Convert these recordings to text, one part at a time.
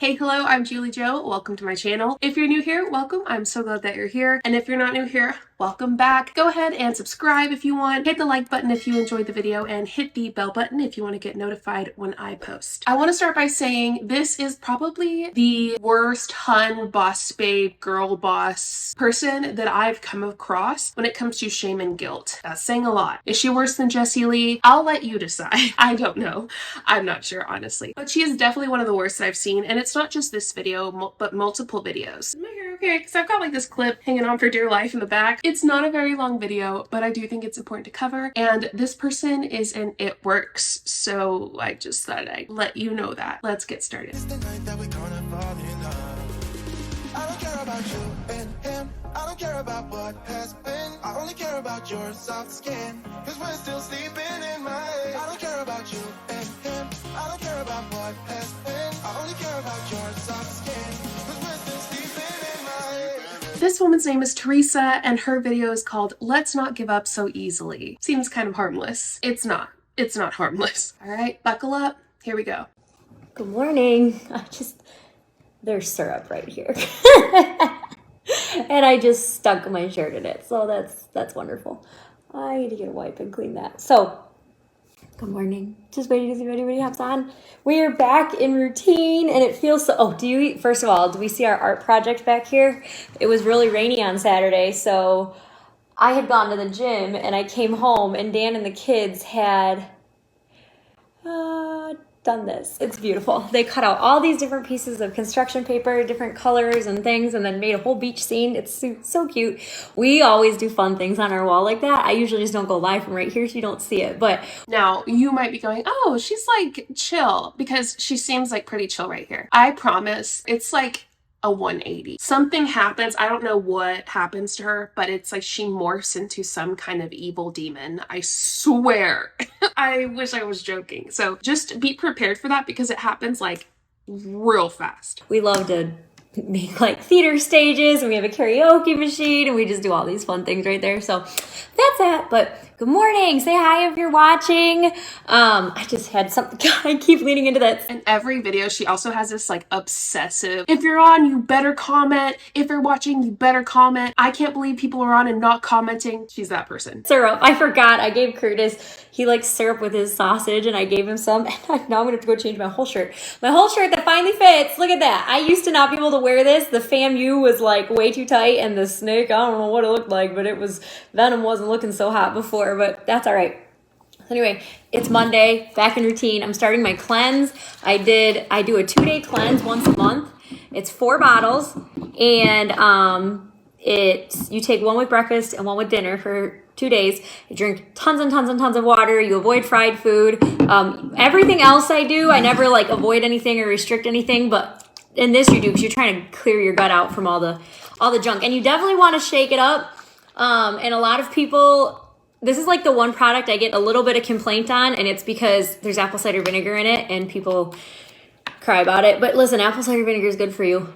Hey, hello, I'm JulieJo. Welcome to my channel. If you're new here, welcome. I'm so glad that you're here. And if you're not new here, welcome back. Go ahead and subscribe if you want. Hit the like button if you enjoyed the video and hit the bell button if you want to get notified when I post. I want to start by saying this is probably the worst hun, boss babe, girl boss person that I've come across when it comes to shame and guilt. That's saying a lot. Is she worse than Jessie Lee? I'll let you decide. I don't know. I'm not sure, honestly. But she is definitely one of the worst that I've seen, and it's not just this video, but multiple videos. My hair okay? Because I've got like this clip hanging on for dear life in the back. It's not a very long video, but I do think it's important to cover, and this person is in It Works, so I just thought I'd let you know that. Let's get started. It's the night that we're gonna fall in love. I don't care about you and him. I don't care about what has been. I only care about your soft skin. Cause we're still sleeping in my head. I don't care about you and him. I don't care about what has been. I only care about your soft skin. Cause we're still sleeping in my head. This woman's name is Teresa, and her video is called Let's Not Give Up So Easily. Seems kind of harmless. It's not. It's not harmless. All right, buckle up. Here we go. Good morning. There's syrup right here. And I just stuck my shirt in it. So that's wonderful. I need to get a wipe and clean that. So, good morning. Just waiting to see if anybody hops on. We are back in routine and it feels so, first of all, do we see our art project back here? It was really rainy on Saturday, so I had gone to the gym and I came home and Dan and the kids had done this. It's beautiful. They cut out all these different pieces of construction paper, different colors and things, and then made a whole beach scene. It's so cute. We always do fun things on our wall like that. I usually just don't go live from right here so you don't see it, but now you might be going, oh, she's like chill, because she seems like pretty chill right here. I promise it's like a 180. Something happens. I don't know what happens to her, but it's like she morphs into some kind of evil demon. I swear. I wish I was joking. So just be prepared for that because it happens like real fast. we love to make like theater stages and we have a karaoke machine and we just do all these fun things right there. So that's that. But good morning. Say hi if you're watching. I just had something. I keep leaning into that. In every video, she also has this like obsessive, if you're on, you better comment. If you're watching, you better comment. I can't believe people are on and not commenting. She's that person. Syrup. I forgot. I gave Curtis, he likes syrup with his sausage and I gave him some. And now I'm going to have to go change my whole shirt. My whole shirt that finally fits. Look at that. I used to not be able to wear this. The FAMU was like way too tight and the snake, I don't know what it looked like, but it was, Venom wasn't looking so hot before, but that's all right. Anyway, it's Monday, back in routine. I'm starting my cleanse. I do a 2-day cleanse once a month. It's 4 bottles and you take one with breakfast and one with dinner for 2 days. You drink tons and tons and tons of water. You avoid fried food. Everything else I do, I never like avoid anything or restrict anything, but in this you do because you're trying to clear your gut out from all the junk. And you definitely want to shake it up. And a lot of people, this is like the one product I get a little bit of complaint on, and it's because there's apple cider vinegar in it and people cry about it. But listen, apple cider vinegar is good for you.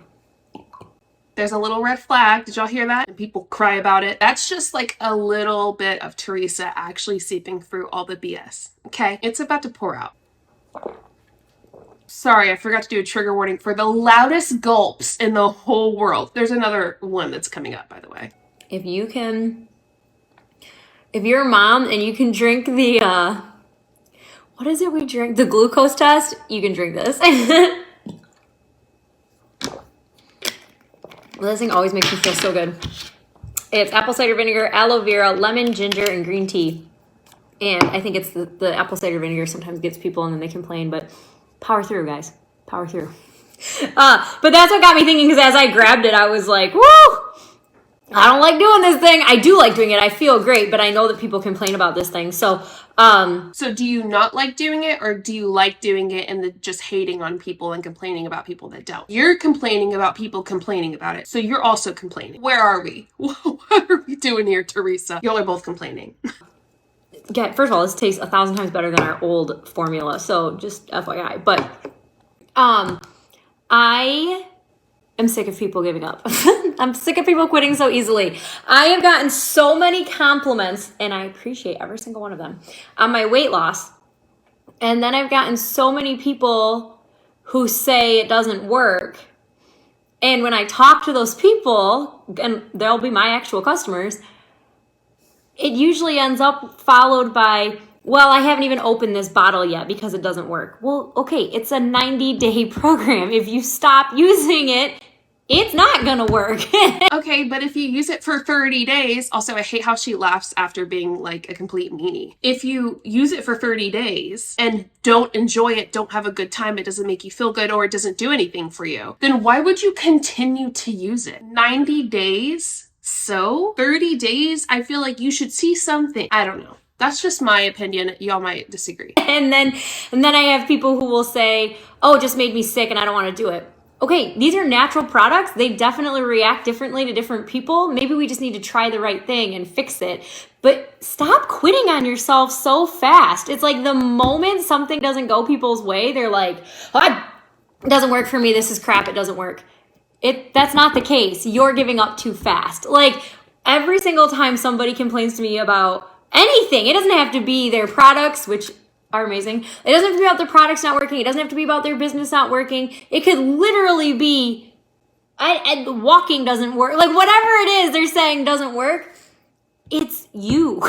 There's a little red flag. Did y'all hear that? And people cry about it. That's just like a little bit of Teresa actually seeping through all the BS. Okay? It's about to pour out. Sorry, I forgot to do a trigger warning for the loudest gulps in the whole world. There's another one that's coming up, by the way. If you're a mom and you can drink the, what is it we drink? The glucose test, you can drink this. This thing always makes me feel so good. It's apple cider vinegar, aloe vera, lemon, ginger, and green tea. And I think it's the apple cider vinegar sometimes gets people and then they complain, but power through, guys. Power through. But that's what got me thinking, because as I grabbed it, I was like, woo! I don't like doing this thing. I do like doing it. I feel great, but I know that people complain about this thing. So do you not like doing it, or do you like doing it and just hating on people and complaining about people that don't? You're complaining about people complaining about it, so you're also complaining. Where are we? What are we doing here, Teresa? Y'all are both complaining. Yeah, first of all, this tastes 1,000 times better than our old formula. So just FYI. But I am sick of people giving up. I'm sick of people quitting so easily. I have gotten so many compliments, and I appreciate every single one of them, on my weight loss. And then I've gotten so many people who say it doesn't work. And when I talk to those people, and they'll be my actual customers, it usually ends up followed by, well, I haven't even opened this bottle yet because it doesn't work. Well, okay, it's a 90-day program. If you stop using it, it's not gonna work. Okay, but if you use it for 30 days, also I hate how she laughs after being like a complete meanie. If you use it for 30 days and don't enjoy it, don't have a good time, it doesn't make you feel good, or it doesn't do anything for you, then why would you continue to use it? 90 days? So 30 days, I feel like you should see something. I don't know. That's just my opinion. Y'all might disagree. And then I have people who will say, oh, it just made me sick and I don't want to do it. Okay, these are natural products. They definitely react differently to different people. Maybe we just need to try the right thing and fix it. But stop quitting on yourself so fast. It's like the moment something doesn't go people's way, they're like, oh, it doesn't work for me. This is crap. It doesn't work. That's not the case. You're giving up too fast. Like every single time somebody complains to me about anything, it doesn't have to be their products, which are amazing. It doesn't have to be about their products not working. It doesn't have to be about their business not working. It could literally be, walking doesn't work. Like whatever it is they're saying doesn't work, it's you.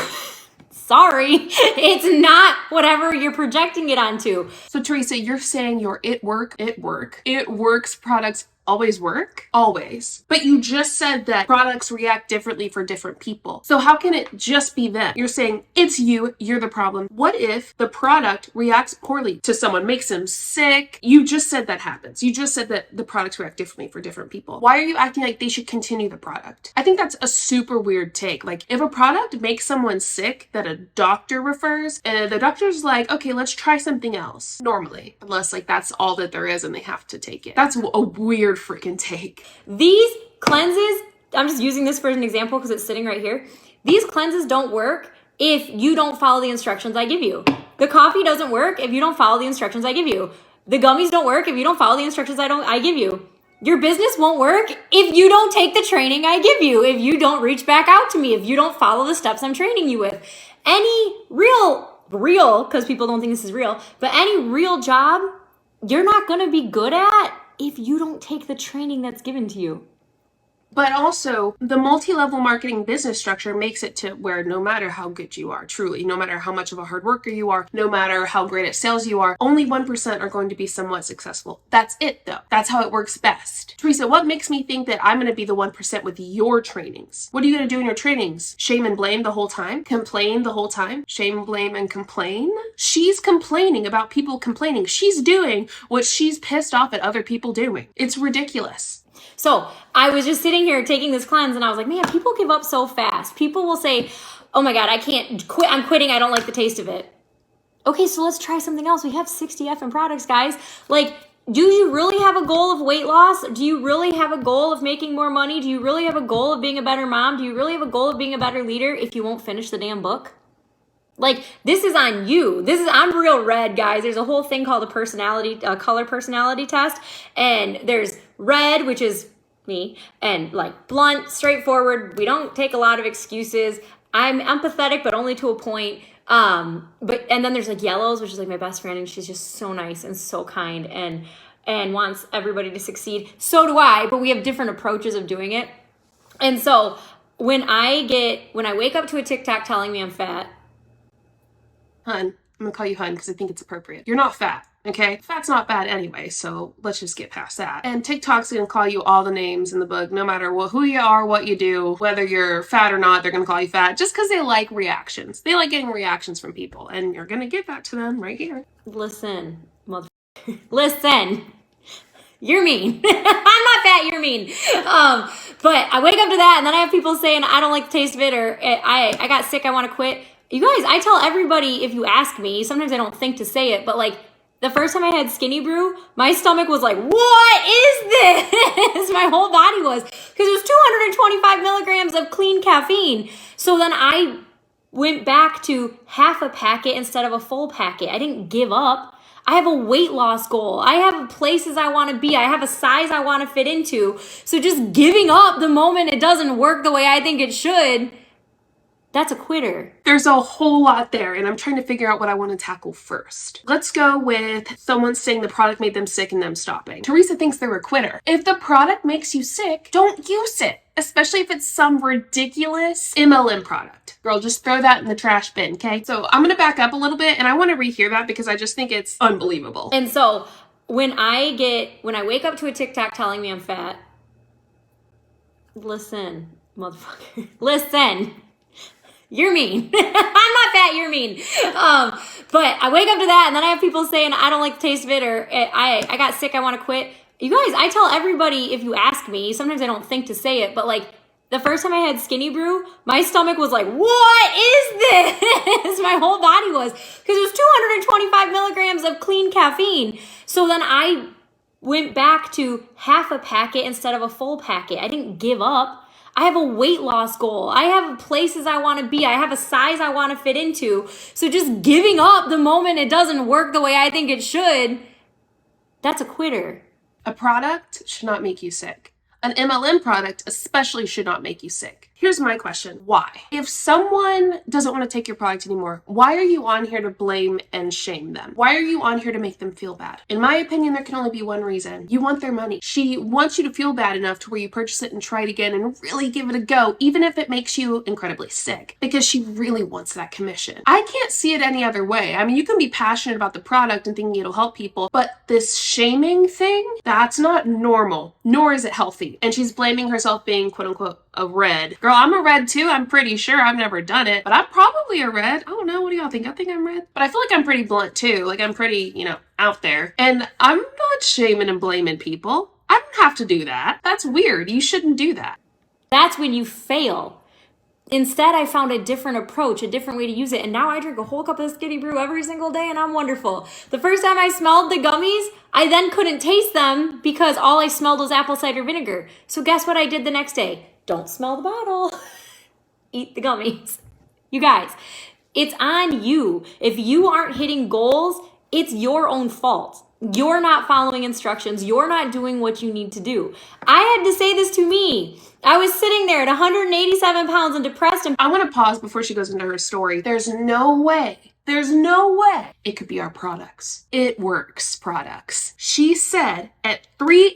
Sorry, it's not whatever you're projecting it onto. So Teresa, you're saying your it works products always work? Always. But you just said that products react differently for different people. So how can it just be them? You're saying it's you're the problem. What if the product reacts poorly to someone, makes them sick? You just said that happens. You just said that the products react differently for different people. Why are you acting like they should continue the product? I think that's a super weird take. Like if a product makes someone sick that a doctor refers, and the doctor's like, okay, let's try something else. Normally, unless like that's all that there is and they have to take it. That's a weird freaking take. These cleanses, I'm just using this for an example because it's sitting right here. These cleanses don't work if you don't follow the instructions I give you. The coffee doesn't work if you don't follow the instructions I give you. The gummies don't work if you don't follow the instructions I give you. Your business won't work if you don't take the training I give you, if you don't reach back out to me, if you don't follow the steps I'm training you with. Any real, because people don't think this is real, but any real job you're not going to be good at if you don't take the training that's given to you. But also, the multi-level marketing business structure makes it to where no matter how good you are, truly, no matter how much of a hard worker you are, no matter how great at sales you are, only 1% are going to be somewhat successful. That's it, though. That's how it works best. Teresa, what makes me think that I'm going to be the 1% with your trainings? What are you going to do in your trainings? Shame and blame the whole time? Complain the whole time? Shame, blame, and complain? She's complaining about people complaining. She's doing what she's pissed off at other people doing. It's ridiculous. So I was just sitting here taking this cleanse and I was like, man, people give up so fast. People will say, oh my God, I can't quit. I'm quitting. I don't like the taste of it. Okay, so let's try something else. We have 60 effing products, guys. Like, do you really have a goal of weight loss? Do you really have a goal of making more money? Do you really have a goal of being a better mom? Do you really have a goal of being a better leader if you won't finish the damn book? Like, this is on you. I'm real red, guys. There's a whole thing called a color personality test. And there's red, which is me, and like blunt, straightforward. We don't take a lot of excuses. I'm empathetic, but only to a point. And then there's like yellows, which is like my best friend, and she's just so nice and so kind and wants everybody to succeed. So do I, but we have different approaches of doing it. And so when I wake up to a TikTok telling me I'm fat, Hun, I'm gonna call you hun because I think it's appropriate. You're not fat, okay? Fat's not bad anyway, so let's just get past that. And TikTok's gonna call you all the names in the book, no matter who you are, what you do, whether you're fat or not, they're gonna call you fat just because they like reactions. They like getting reactions from people, and you're gonna give that to them right here. Listen, motherfucker. Listen. You're mean. I'm not fat, you're mean. But I wake up to that, and then I have people saying, I don't like the taste of it, or I got sick, I want to quit. You guys, I tell everybody if you ask me, sometimes I don't think to say it, but like the first time I had Skinny Brew, my stomach was like, what is this? My whole body was, because it was 225 milligrams of clean caffeine. So then I went back to half a packet instead of a full packet. I didn't give up. I have a weight loss goal. I have places I want to be. I have a size I want to fit into. So just giving up the moment it doesn't work the way I think it should, That's a quitter. There's a whole lot there, and I'm trying to figure out what I want to tackle first. Let's go with someone saying the product made them sick and them stopping. Teresa thinks they're a quitter. If the product makes you sick, don't use it. Especially if it's some ridiculous MLM product. Girl, just throw that in the trash bin, okay? So I'm gonna back up a little bit, and I want to rehear that because I just think it's unbelievable. And so when I wake up to a TikTok telling me I'm fat, listen, motherfucker, listen. You're mean. I'm not fat, you're mean. But I wake up to that, and then I have people saying I don't like the taste of it, or I got sick, I want to quit. You guys, I tell everybody if you ask me, sometimes I don't think to say it, but like the first time I had Skinny Brew, my stomach was like, what is this? My whole body was, because it was 225 milligrams of clean caffeine. So then I went back to half a packet instead of a full packet. I didn't give up. I have a weight loss goal. I have places I want to be. I have a size I want to fit into. So just giving up the moment it doesn't work the way I think it should, that's a quitter. A product should not make you sick. An MLM product especially should not make you sick. Here's my question. Why? If someone doesn't want to take your product anymore, why are you on here to blame and shame them? Why are you on here to make them feel bad? In my opinion, there can only be one reason. You want their money. She wants you to feel bad enough to where you purchase it and try it again and really give it a go, even if it makes you incredibly sick, because she really wants that commission. I can't see it any other way. I mean, you can be passionate about the product and thinking it'll help people, but this shaming thing, that's not normal, nor is it healthy. And she's blaming herself being quote unquote a red. Girl, I'm a red too. I'm pretty sure. I've never done it, but I'm probably a red. I don't know. What do y'all think? I think I'm red. But I feel like I'm pretty blunt too. Like I'm pretty, out there. And I'm not shaming and blaming people. I don't have to do that. That's weird. You shouldn't do that. That's when you fail. Instead, I found a different approach, a different way to use it. And now I drink a whole cup of Skinny Brew every single day and I'm wonderful. The first time I smelled the gummies, I then couldn't taste them because all I smelled was apple cider vinegar. So guess what I did the next day? Don't smell the bottle. Eat the gummies. You guys, it's on you. If you aren't hitting goals, it's your own fault. You're not following instructions. You're not doing what you need to do. I had to say this to me. I was sitting there at 187 pounds and depressed. And I want to pause before she goes into her story. There's no way it could be our products. It works products. She said at 3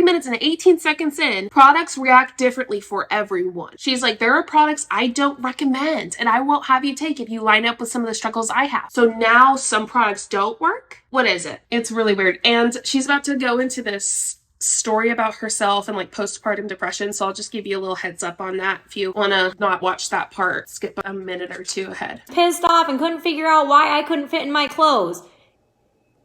minutes and 18 seconds in, products react differently for everyone. She's like, there are products I don't recommend and I won't have you take if you line up with some of the struggles I have. So now some products don't work? What is it? It's really weird. And she's about to go into this story about herself and like postpartum depression, so I'll just give you a little heads up on that. If you want to not watch that part, skip a minute or two ahead. Pissed off and couldn't figure out why I couldn't fit in my clothes.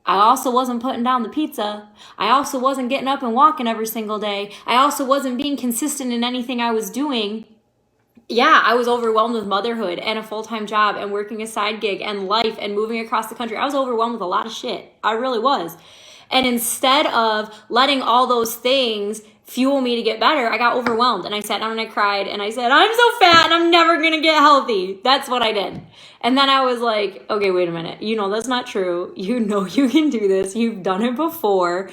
I also wasn't putting down the pizza. I also wasn't getting up and walking every single day. I also wasn't being consistent in anything I was doing. Yeah, I was overwhelmed with motherhood and a full-time job and working a side gig and life and moving across the country. I was overwhelmed with a lot of shit. I really was. And instead of letting all those things fuel me to get better, I got overwhelmed and I sat down and I cried and I said, I'm so fat and I'm never going to get healthy. That's what I did. And then I was like, okay, wait a minute. That's not true. You can do this. You've done it before.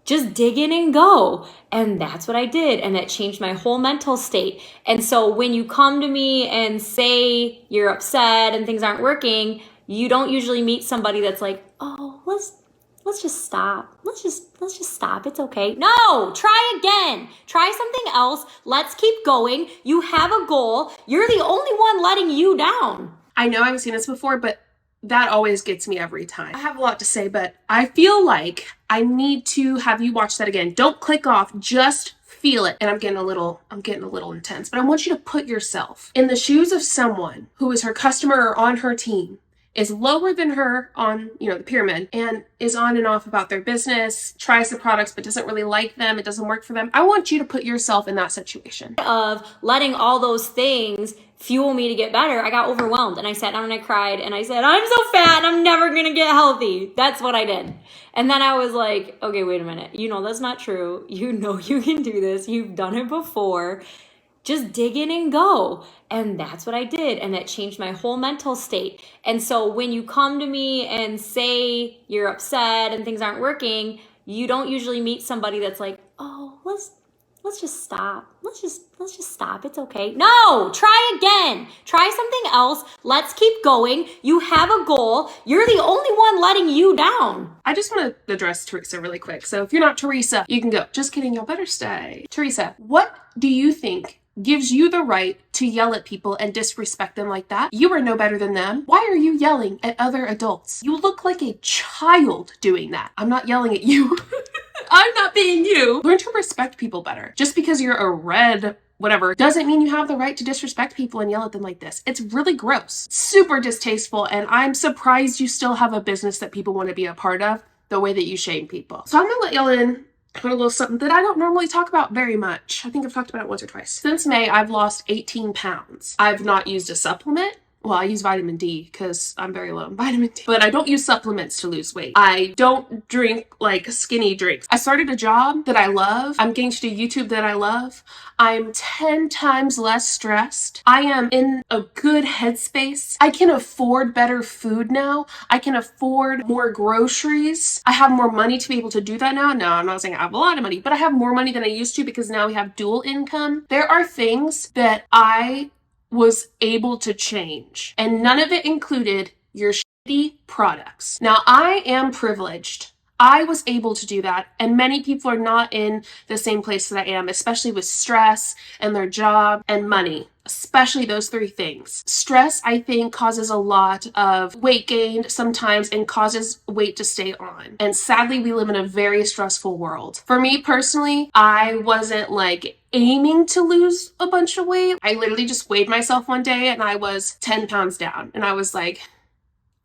Just dig in and go. And that's what I did. And that changed my whole mental state. And so when you come to me and say you're upset and things aren't working, you don't usually meet somebody that's like, oh, let's just stop. Let's just stop. It's okay. No, try again. Try something else. Let's keep going. You have a goal. You're the only one letting you down. I know I've seen this before, but that always gets me every time. I have a lot to say, but I feel like I need to have you watch that again. Don't click off. Just feel it. And I'm getting a little intense, but I want you to put yourself in the shoes of someone who is her customer or on her team, is lower than her on, the pyramid, and is on and off about their business, tries the products but doesn't really like them, it doesn't work for them. I want you to put yourself in that situation. Of letting all those things fuel me to get better, I got overwhelmed and I sat down and I cried and I said, I'm so fat and I'm never going to get healthy. That's what I did. And then I was like, okay, wait a minute. That's not true. You can do this. You've done it before. Just dig in and go. And that's what I did. And that changed my whole mental state. And so when you come to me and say you're upset and things aren't working, you don't usually meet somebody that's like, oh, let's let's just stop. Let's just stop. It's okay. No, try again. Try something else. Let's keep going. You have a goal. You're the only one letting you down. I just want to address Teresa really quick. So if you're not Teresa, you can go. Just kidding, y'all better stay. Teresa, what do you think gives you the right to yell at people and disrespect them like that? You are no better than them. Why are you yelling at other adults? You look like a child doing that. I'm not yelling at you. I'm not being you. Learn to respect people better. Just because you're a red whatever doesn't mean you have the right to disrespect people and yell at them like this. It's really gross, super distasteful, and I'm surprised you still have a business that people want to be a part of the way that you shame people. So I'm gonna let y'all in on a little something that I don't normally talk about very much. I think I've talked about it once or twice. Since May, I've lost 18 pounds. I've not used a supplement. Well, I use vitamin D because I'm very low in vitamin D. But I don't use supplements to lose weight. I don't drink like skinny drinks. I started a job that I love. I'm getting to do YouTube that I love. I'm 10 times less stressed. I am in a good headspace. I can afford better food now. I can afford more groceries. I have more money to be able to do that now. No, I'm not saying I have a lot of money, but I have more money than I used to because now we have dual income. There are things that I was able to change, and none of it included your shitty products. Now, I am privileged. I was able to do that, and many people are not in the same place that I am, especially with stress and their job and money, especially those three things. Stress, I think, causes a lot of weight gain sometimes and causes weight to stay on. And sadly, we live in a very stressful world. For me personally, I wasn't like aiming to lose a bunch of weight. I literally just weighed myself one day and I was 10 pounds down. And I was like,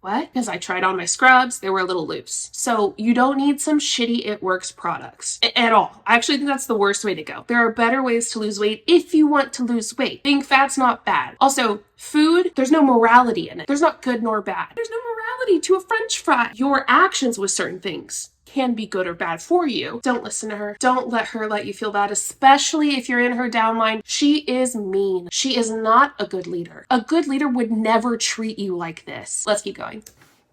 what? Because I tried on my scrubs, they were a little loose. So you don't need some shitty It Works products at all. I actually think that's the worst way to go. There are better ways to lose weight if you want to lose weight. Being fat's not bad. Also, food, there's no morality in it. There's not good nor bad. There's no morality to a French fry. Your actions with certain things can be good or bad for you. Don't listen to her. Don't let her let you feel bad, especially if you're in her downline. She is mean. She is not a good leader. A good leader would never treat you like this. Let's keep going.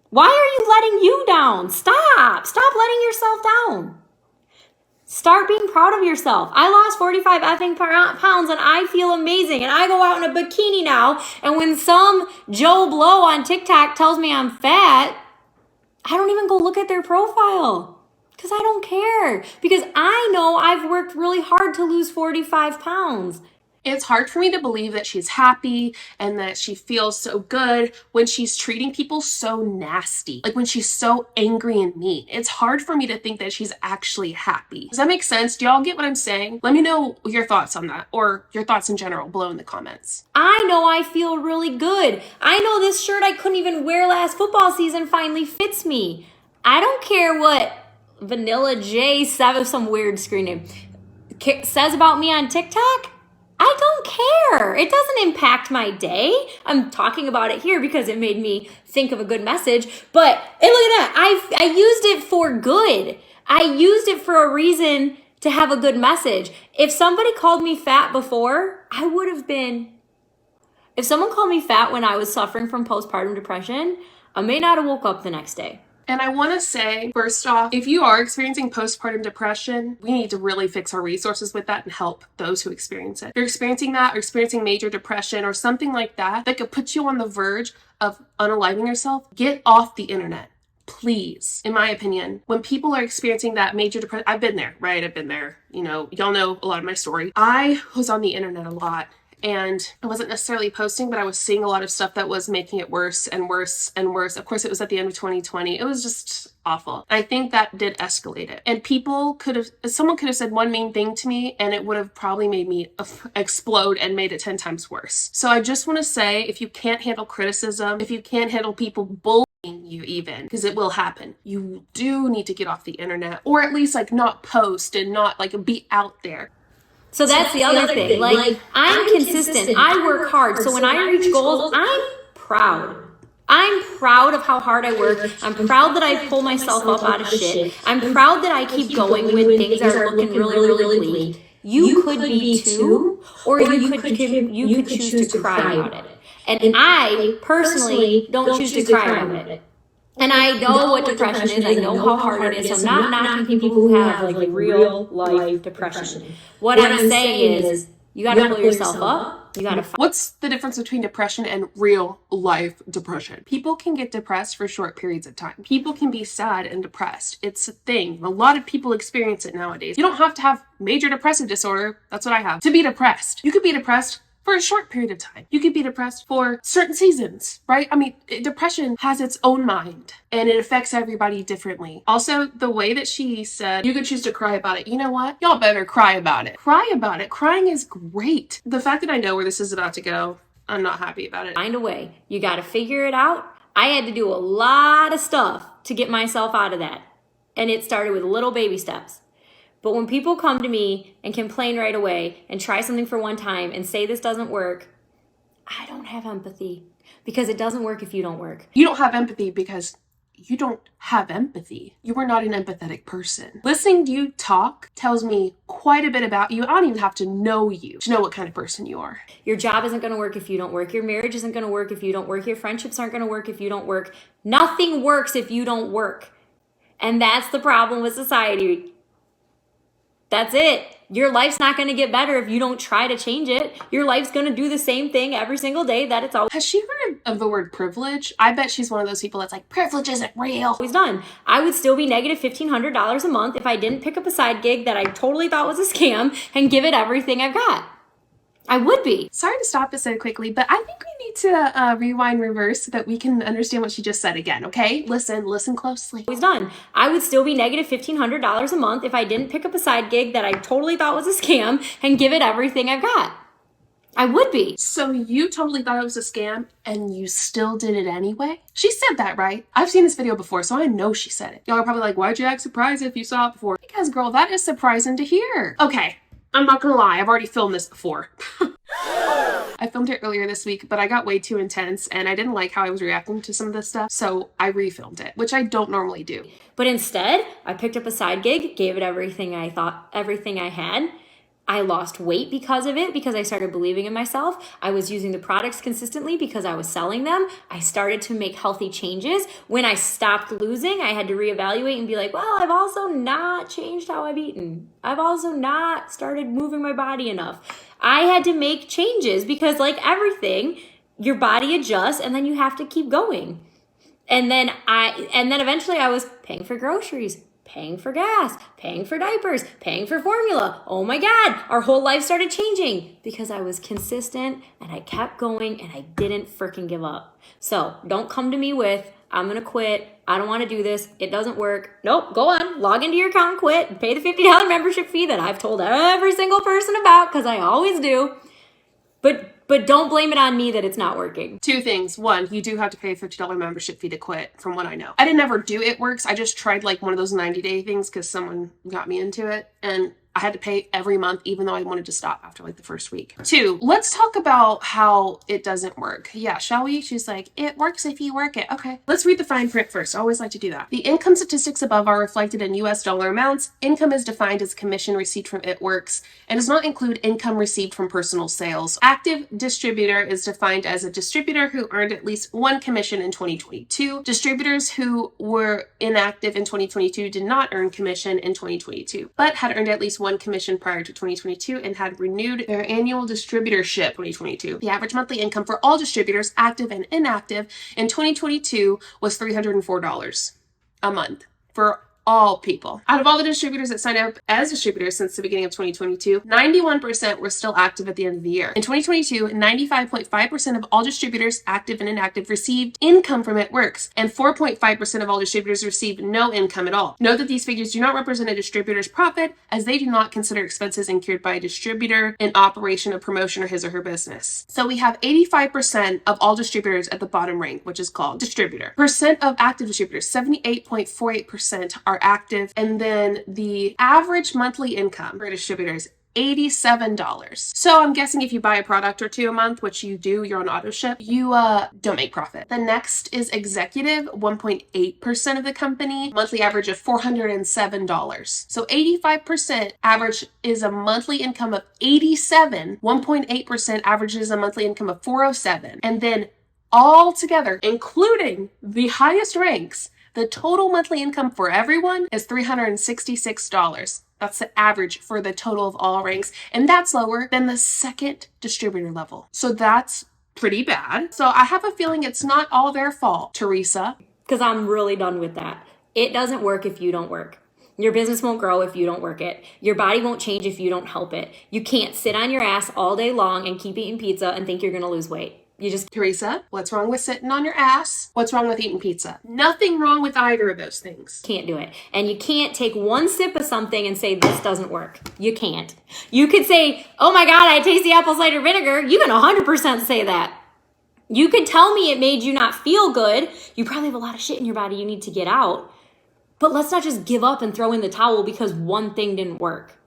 Why are you letting you down? Stop. Stop letting yourself down. Start being proud of yourself. I lost 45 effing pounds and I feel amazing. And I go out in a bikini now. And when some Joe Blow on TikTok tells me I'm fat, I don't even go look at their profile because I don't care, because I know I've worked really hard to lose 45 pounds. It's hard for me to believe that she's happy and that she feels so good when she's treating people so nasty. Like when she's so angry and mean. It's hard for me to think that she's actually happy. Does that make sense? Do y'all get what I'm saying? Let me know your thoughts on that, or your thoughts in general below in the comments. I know I feel really good. I know this shirt I couldn't even wear last football season finally fits me. I don't care what Vanilla J7, some weird screen name, says about me on TikTok. I don't care. It doesn't impact my day. I'm talking about it here because it made me think of a good message. But hey, look at that. I used it for good. I used it for a reason to have a good message. If somebody called me fat before, I would have been. If someone called me fat when I was suffering from postpartum depression, I may not have woke up the next day. And I want to say, first off, if you are experiencing postpartum depression, we need to really fix our resources with that and help those who experience it. If you're experiencing that or experiencing major depression or something like that could put you on the verge of unaliving yourself, get off the internet. Please, in my opinion, when people are experiencing that major depression, I've been there, right? I've been there. You know, y'all know a lot of my story. I was on the internet a lot. And I wasn't necessarily posting, but I was seeing a lot of stuff that was making it worse and worse and worse. Of course, it was at the end of 2020. It was just awful. I think that did escalate it. And someone could have said one mean thing to me and it would have probably made me explode and made it 10 times worse. So I just want to say, if you can't handle criticism, if you can't handle people bullying you even, because it will happen, you do need to get off the internet, or at least like not post and not like be out there. So that's the other thing. Like, I'm consistent. I work hard. So when I reach goals, I'm proud. I'm proud of how hard I work. I'm proud that I pull myself up out of shit. I'm proud that I keep going when things are looking really, really bleak. You could be too, or you could choose to cry about it. And I personally don't choose to cry about it. And I know what depression is. I know how hard it is. So I'm not knocking people who have like real life depression. What I'm saying is you got to pull yourself up. You got to. What's the difference between depression and real life depression? People can get depressed for short periods of time. People can be sad and depressed. It's a thing. A lot of people experience it nowadays. You don't have to have major depressive disorder. That's what I have. To be depressed. You could be depressed for a short period of time. You could be depressed for certain seasons, right? I mean, depression has its own mind and it affects everybody differently. Also, the way that she said, you could choose to cry about it. You know what? Y'all better cry about it. Cry about it. Crying is great. The fact that I know where this is about to go, I'm not happy about it. Find a way. You got to figure it out. I had to do a lot of stuff to get myself out of that. And it started with little baby steps. But when people come to me and complain right away and try something for one time and say this doesn't work, I don't have empathy because it doesn't work if you don't work. You don't have empathy because you don't have empathy. You are not an empathetic person. Listening to you talk tells me quite a bit about you. I don't even have to know you to know what kind of person you are. Your job isn't going to work if you don't work. Your marriage isn't going to work if you don't work. Your friendships aren't going to work if you don't work. Nothing works if you don't work. And that's the problem with society. That's it. Your life's not going to get better if you don't try to change it. Your life's going to do the same thing every single day that it's always. Has she heard of the word privilege? I bet she's one of those people that's like, privilege isn't real. Done. I would still be negative $1,500 a month if I didn't pick up a side gig that I totally thought was a scam and give it everything I've got. I would be. Sorry to stop it so quickly, but I think we need to rewind reverse so that we can understand what she just said again, okay? Listen closely. Done. I would still be negative $1,500 a month if I didn't pick up a side gig that I totally thought was a scam and give it everything I've got. I would be. So you totally thought it was a scam and you still did it anyway? She said that, right? I've seen this video before, so I know she said it. Y'all are probably like, why'd you act surprised if you saw it before? Because girl, that is surprising to hear. Okay. I'm not gonna lie, I've already filmed this before. I filmed it earlier this week, but I got way too intense and I didn't like how I was reacting to some of this stuff, so I refilmed it, which I don't normally do. But instead, I picked up a side gig, gave it everything I had. I lost weight because of it, because I started believing in myself. I was using the products consistently because I was selling them. I started to make healthy changes. When I stopped losing, I had to reevaluate and be like, well, I've also not changed how I've eaten. I've also not started moving my body enough. I had to make changes because like everything, your body adjusts and then you have to keep going. And then eventually I was paying for groceries, paying for gas, paying for diapers, paying for formula. Oh my God, our whole life started changing because I was consistent and I kept going and I didn't freaking give up. So don't come to me with, I'm going to quit. I don't want to do this. It doesn't work. Nope, go on, log into your account and quit and pay the $50 membership fee that I've told every single person about because I always do. But don't blame it on me that it's not working. Two things. One, you do have to pay a $50 membership fee to quit, from what I know. I didn't ever do It Works. I just tried like one of those 90-day things because someone got me into it. And I had to pay every month, even though I wanted to stop after like the first week. Two, let's talk about how it doesn't work. Yeah, shall we? She's like, it works if you work it. Okay. Let's read the fine print first. I always like to do that. The income statistics above are reflected in US dollar amounts. Income is defined as commission received from It Works and does not include income received from personal sales. Active distributor is defined as a distributor who earned at least one commission in 2022. Distributors who were inactive in 2022 did not earn commission in 2022, but had earned at least one commission prior to 2022 and had renewed their annual distributorship 2022. The average monthly income for all distributors, active and inactive, in 2022 was $304 a month for all people. Out of all the distributors that signed up as distributors since the beginning of 2022, 91% were still active at the end of the year. In 2022, 95.5% of all distributors, active and inactive, received income from It Works, and 4.5% of all distributors received no income at all. Note that these figures do not represent a distributor's profit, as they do not consider expenses incurred by a distributor in operation of promotion or his or her business. So we have 85% of all distributors at the bottom rank, which is called distributor. Percent of active distributors, 78.48% are active, and then the average monthly income for distributors, $87. So I'm guessing if you buy a product or two a month, which you do, you're on auto ship, you don't make profit. The next is executive, 1.8% of the company, monthly average of $407. So 85% average is a monthly income of 87, 1.8% averages a monthly income of 407, and then all together, including the highest ranks, the total monthly income for everyone is $366. That's the average for the total of all ranks, and that's lower than the second distributor level. So that's pretty bad. So I have a feeling it's not all their fault, Teresa. Because I'm really done with that. It doesn't work if you don't work. Your business won't grow if you don't work it. Your body won't change if you don't help it. You can't sit on your ass all day long and keep eating pizza and think you're going to lose weight. You just... Teresa, what's wrong with sitting on your ass? What's wrong with eating pizza? Nothing wrong with either of those things. Can't do it. And you can't take one sip of something and say, this doesn't work. You can't. You could say, oh my God, I taste the apple cider vinegar. You can 100% say that. You could tell me it made you not feel good. You probably have a lot of shit in your body you need to get out. But let's not just give up and throw in the towel because one thing didn't work.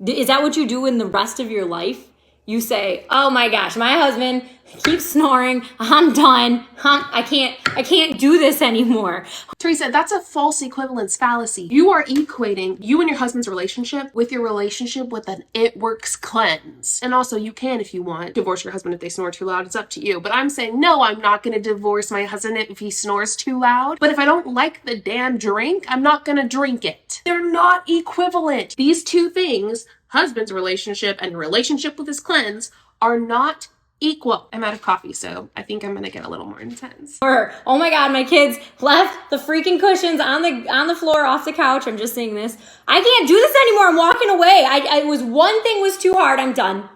Is that what you do in the rest of your life? You say, oh my gosh, my husband keeps snoring. I'm done. I can't do this anymore. Teresa, that's a false equivalence fallacy. You are equating you and your husband's relationship with your relationship with an It Works cleanse. And also you can, if you want, divorce your husband if they snore too loud. It's up to you. But I'm saying, no, I'm not going to divorce my husband if he snores too loud. But if I don't like the damn drink, I'm not going to drink it. They're not equivalent. These two things, husband's relationship and relationship with his cleanse, are not equal. I'm out of coffee, so I think I'm gonna get a little more intense. Or, oh my God, my kids left the freaking cushions on the floor off the couch. I'm just saying this. I can't do this anymore. I'm walking away. One thing was too hard. I'm done.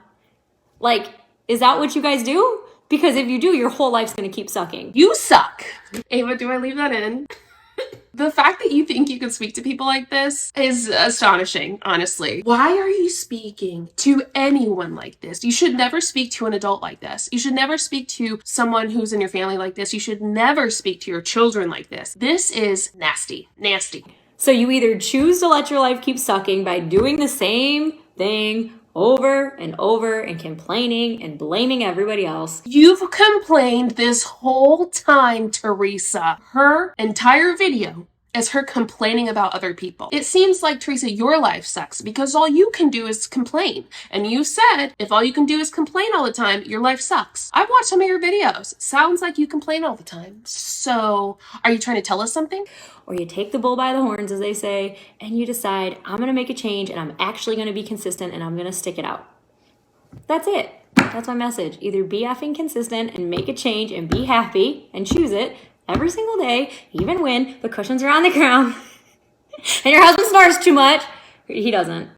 Like, is that what you guys do? Because if you do, your whole life's gonna keep sucking. You suck. Ava, do I leave that in? The fact that you think you can speak to people like this is astonishing, honestly. Why are you speaking to anyone like this? You should never speak to an adult like this. You should never speak to someone who's in your family like this. You should never speak to your children like this. This is nasty, nasty. So you either choose to let your life keep sucking by doing the same thing over and over and complaining and blaming everybody else. You've complained this whole time, Teresa. Her entire video is her complaining about other people. It seems like, Teresa, your life sucks because all you can do is complain. And you said if all you can do is complain all the time, your life sucks. I've watched some of your videos. Sounds like you complain all the time. So are you trying to tell us something? Or you take the bull by the horns, as they say, and you decide, I'm going to make a change and I'm actually going to be consistent and I'm going to stick it out. That's it. That's my message. Either be effing consistent and make a change and be happy and choose it every single day, even when the cushions are on the ground and your husband snores too much. He doesn't.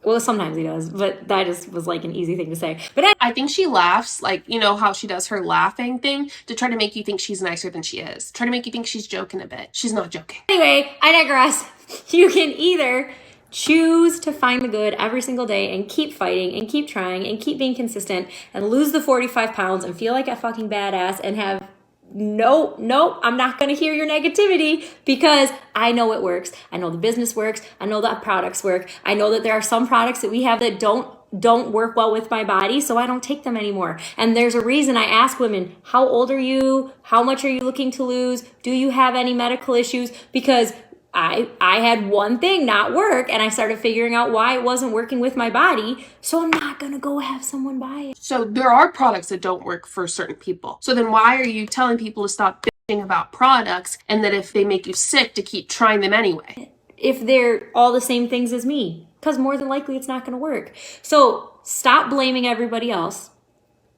Well, sometimes he does, but that just was like an easy thing to say. But I think she laughs, like, you know how she does her laughing thing to try to make you think she's nicer than she is. Try to make you think she's joking a bit. She's not joking. Anyway, I digress. You can either choose to find the good every single day and keep fighting and keep trying and keep being consistent and lose the 45 pounds and feel like a fucking badass and have no, I'm not going to hear your negativity because I know it works. I know the business works. I know that products work. I know that there are some products that we have that don't work well with my body, so I don't take them anymore. And there's a reason I ask women, how old are you? How much are you looking to lose? Do you have any medical issues? Because I had one thing not work and I started figuring out why it wasn't working with my body. So I'm not going to go have someone buy it. So there are products that don't work for certain people. So then why are you telling people to stop bitching about products and that if they make you sick to keep trying them anyway? If they're all the same things as me, because more than likely it's not going to work. So stop blaming everybody else.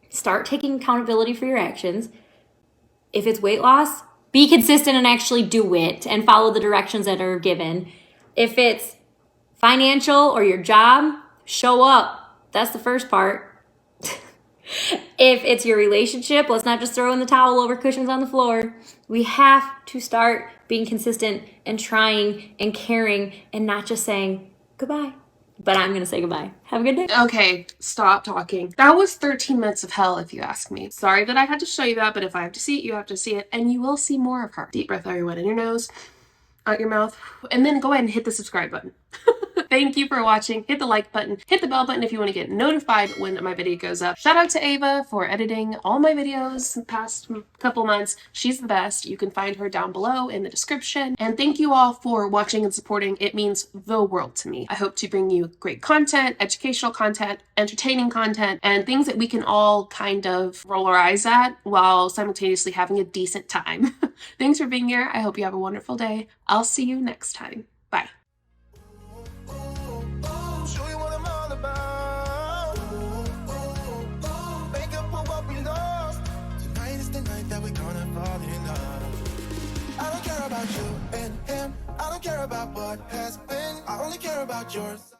Start taking accountability for your actions. If it's weight loss, be consistent and actually do it and follow the directions that are given. If it's financial or your job, show up. That's the first part. If it's your relationship, let's not just throw in the towel over cushions on the floor. We have to start being consistent and trying and caring and not just saying goodbye. But I'm going to say goodbye. Have a good day. Okay, stop talking. That was 13 minutes of hell, if you ask me. Sorry that I had to show you that, but if I have to see it, you have to see it, and you will see more of her. Deep breath everyone in your nose, out your mouth, and then go ahead and hit the subscribe button. Thank you for watching. Hit the like button, hit the bell button if you want to get notified when my video goes up. Shout out to Ava for editing all my videos in the past couple months. She's the best. You can find her down below in the description. And thank you all for watching and supporting. It means the world to me. I hope to bring you great content, educational content, entertaining content, and things that we can all kind of roll our eyes at while simultaneously having a decent time. Thanks for being here. I hope you have a wonderful day. I'll see you next time. Bye. Show you what I'm all about. Make up for what we lost. Tonight is the night that we're gonna fall in love. I don't care about you and him. I don't care about what has been. I only care about yours.